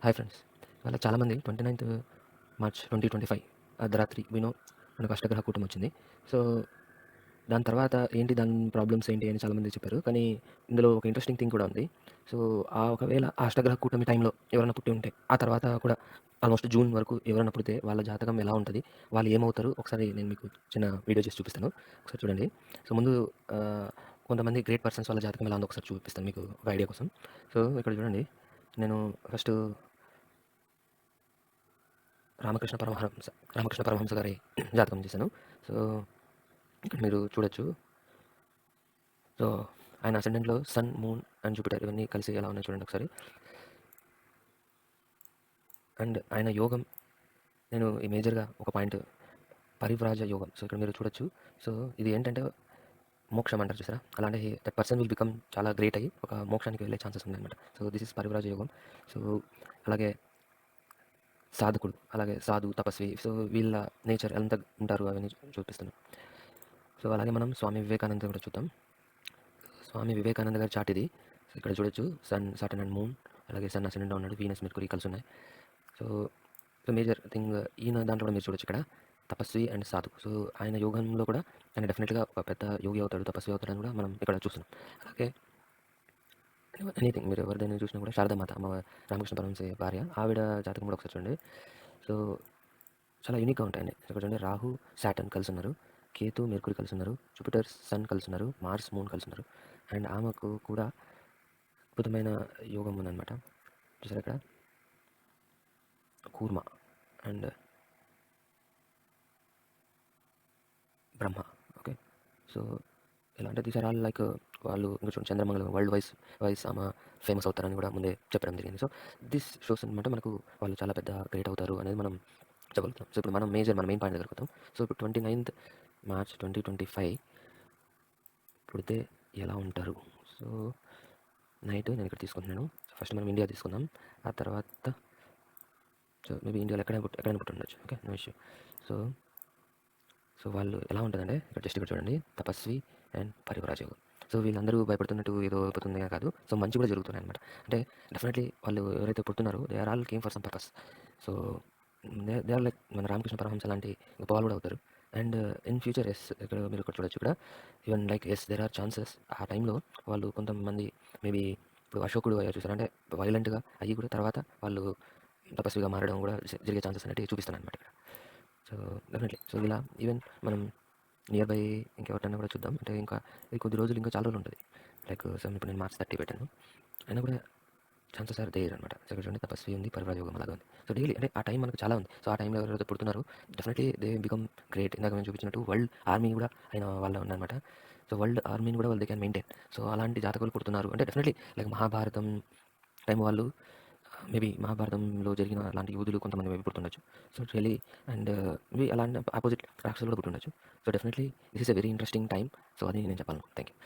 Hi friends. ఇవాళ చాలామంది 29th March 2025 అర్ధరాత్రి మనకు అష్టగ్రహ కూటమి వచ్చింది. సో, దాని తర్వాత దాని ప్రాబ్లమ్స్ ఏంటి అని చాలామంది చెప్పారు. కానీ ఇందులో ఒక ఇంట్రెస్టింగ్ థింగ్ కూడా ఉంది. సో, ఒకవేళ ఆ అష్టగ్రహ కూటమి టైంలో ఎవరైనా పుట్టి ఉంటే, ఆ తర్వాత కూడా ఆల్మోస్ట్ జూన్ వరకు ఎవరైనా పుడితే వాళ్ళ జాతకం ఎలా ఉంటది? వాళ్ళు ఏమవుతారు? ఒకసారి నేను మీకు చిన్న వీడియో చేసి చూపిస్తాను. ఒకసారి చూడండి. సో, ముందు కొంతమంది గ్రేట్ పర్సన్స్ వాళ్ళ జాతకం ఎలా ఉందో ఒకసారి చూపిస్తాను మీకు ఒక ఐడియా కోసం. సో, ఇక్కడ చూడండి. నేను ఫస్ట్ రామకృష్ణ పరమహంస గారి జాతకం చేశాను. సో, ఇక్కడ మీరు చూడొచ్చు. సో, ఆయన అసెండెంట్‌లో సన్, మూన్ అండ్ జూపిటర్ ఇవన్నీ కలిసి ఎలా ఉన్నాయో చూడండి ఒకసారి. అండ్ ఆయన యోగం నేను ఈ మేజర్‌గా ఒక పాయింట్ పరివ్రాజ యోగం. సో, ఇక్కడ మీరు చూడొచ్చు. సో, ఇది ఏంటంటే మోక్షం అంటారు చూసారా? అలా అంటే దట్ పర్సన్ విల్ బికమ్ చాలా గ్రేట్ అయ్యి ఒక మోక్షానికి వెళ్ళే ఛాన్సెస్ ఉన్నాయన్నమాట. సో, దిస్ ఈస్ పరివ్రాజ యోగం. సో, అలాగే సాధకుడు, అలాగే సాధు, తపస్వి. సో, వీళ్ళ నేచర్ ఎంత ఉంటారు అవన్నీ చూపిస్తున్నాను. సో, అలాగే మనం స్వామి వివేకానంద కూడా చూద్దాం. స్వామి వివేకానంద గారి చార్ట్ ఇది. సో, ఇక్కడ చూడొచ్చు సన్, సాటర్న్ అండ్ మూన్, అలాగే సన్ అసెండెంట్‌లో ఉన్నాడు. వీనస్, మెర్కురీ కలిసి ఉన్నాయి. సో, మేజర్ థింగ్ ఈయన దాంట్లో కూడా మీరు చూడొచ్చు ఇక్కడ తపస్వి అండ్ సాధు. సో, ఆయన యోగంలో కూడా ఆయన డెఫినెట్‌గా ఒక పెద్ద యోగి అవుతాడు, తపస్వి అవుతాడని కూడా మనం ఇక్కడ చూస్తున్నాం. అలాగే ఎనీథింగ్ మీరు ఎవరిదైనా చూసినా కూడా శారదామాత రామకృష్ణ పరమహంస భార్య, ఆవిడ జాతకం కూడా ఒకసారి చూడండి. సో, చాలా యూనిక్‌గా ఉంటాయండి. ఇక్కడ చూడండి, రాహు, సాటర్న్ కలిసి ఉన్నారు, కేతు, మెర్కురీ కలిసి ఉన్నారు, జూపిటర్, సన్ కలిసి ఉన్నారు, మార్స్, మూన్ కలిసి ఉన్నారు. అండ్ ఆమెకు కూడా అద్భుతమైన యోగం ఉందన్నమాట. చూసారా ఇక్కడ కూర్మ అండ్ బ్రహ్మ. ఓకే. సో, ఎలా అంటే దీస్ ఆర్ ఆల్ లైక్ వాళ్ళు ఇంకా చూడండి, చంద్రమంగళం వరల్డ్ వైస్ ఆమె ఫేమస్ అవుతారని కూడా ముందే చెప్పడం జరిగింది. సో, దిస్ షోస్ అనమాట మనకు వాళ్ళు చాలా పెద్ద గ్రేట్ అవుతారు అనేది మనం చెప్పగలుగుతాం. సో, ఇప్పుడు మనం మన మెయిన్ పాయింట్ దగ్గరకు వద్దాం. సో, ఇప్పుడు 29th మార్చ్ 2025 పుడితే ఎలా ఉంటారు? సో, నైట్ నేను ఇక్కడ తీసుకుంటున్నాను. ఫస్ట్ మనం ఇండియా తీసుకుందాం. ఆ తర్వాత సో మేబీ ఇండియాలో ఎక్కడైనా పుట్టి ఉండొచ్చు. Okay, no issue. So so వాళ్ళు ఎలా ఉంటుందంటే ఇక్కడ చూడండి, తపస్వి అండ్ పరివరాజ యోగం. సో వీళ్ళందరూ భయపడుతున్నట్టు ఏదో అయిపోతుంది కాదు. సో మంచి కూడా జరుగుతున్నాయి అనమాట. అంటే డెఫినెట్లీ వాళ్ళు ఎవరైతే పుడుతున్నారో they are all came for some purpose. So they are like మన రామకృష్ణ పరమహంస లాంటి గొప్ప వాళ్ళు కూడా అవుతారు. అండ్ ఇన్ ఫ్యూచర్ మీరు ఇక్కడ చూడొచ్చు. ఇక్కడ even like there are chances ఆ టైంలో వాళ్ళు కొంతమంది మేబీ ఇప్పుడు అశోకుడు అయ్యారు చూసారు, అంటే వైలెంట్గా అయ్యి కూడా తర్వాత వాళ్ళు తపస్విగా మారడం కూడా జరిగే ఛాన్సెస్ అనేవి చూపిస్తాను అనమాట ఇక్కడ. సో డెఫినెట్లీ సో ఇలా ఈవెన్ మనం నియర్ బై ఇంకెవరికైనా కూడా చూద్దాం. అంటే ఇంకా ఇది కొద్ది రోజులు, ఇంకా చాలా రోజులు ఉంటుంది. లైక్ సో ఇప్పుడు నేను మార్చ్ 30 పెట్టాను, అయినా కూడా ఛాన్సెస్ ఆర్ దేర్ అనమాట. సో ఇక్కడ చూడండి, తపస్వి ఉంది, పరివార యోగం అలాగా ఉంది. సో డైలీ అంటే ఆ టైం మనకు చాలా ఉంది. సో ఆ టైంలో ఎవరైతే పుడుతున్నారో డెఫినెట్లీ దే బికమ్ గ్రేట్. ఇందాక మేము చూపించినట్టు వరల్డ్ ఆర్మీ కూడా అయిన వాళ్ళు ఉన్నారనమాట. సో వరల్డ్ ఆర్మీని కూడా వాళ్ళు దే క్యాన్ మెయింటైన్. సో అలాంటి జాతకులు పుడుతున్నారు అంటే డెఫినెట్లీ లైక్ మహాభారతం టైం వాళ్ళు మేబీ మహాభారతంలో జరిగిన అలాంటి యూదులు కొంతమంది మేబీ పుట్టుండొచ్చు. సో రియలీ అండ్ ఇవి అలాంటి ఆపోజిట్ రాక్షసులు కూడా పుట్టుండొచ్చు. So definitely this is a very interesting time. So అది నేను చెప్పాలను. Thank you.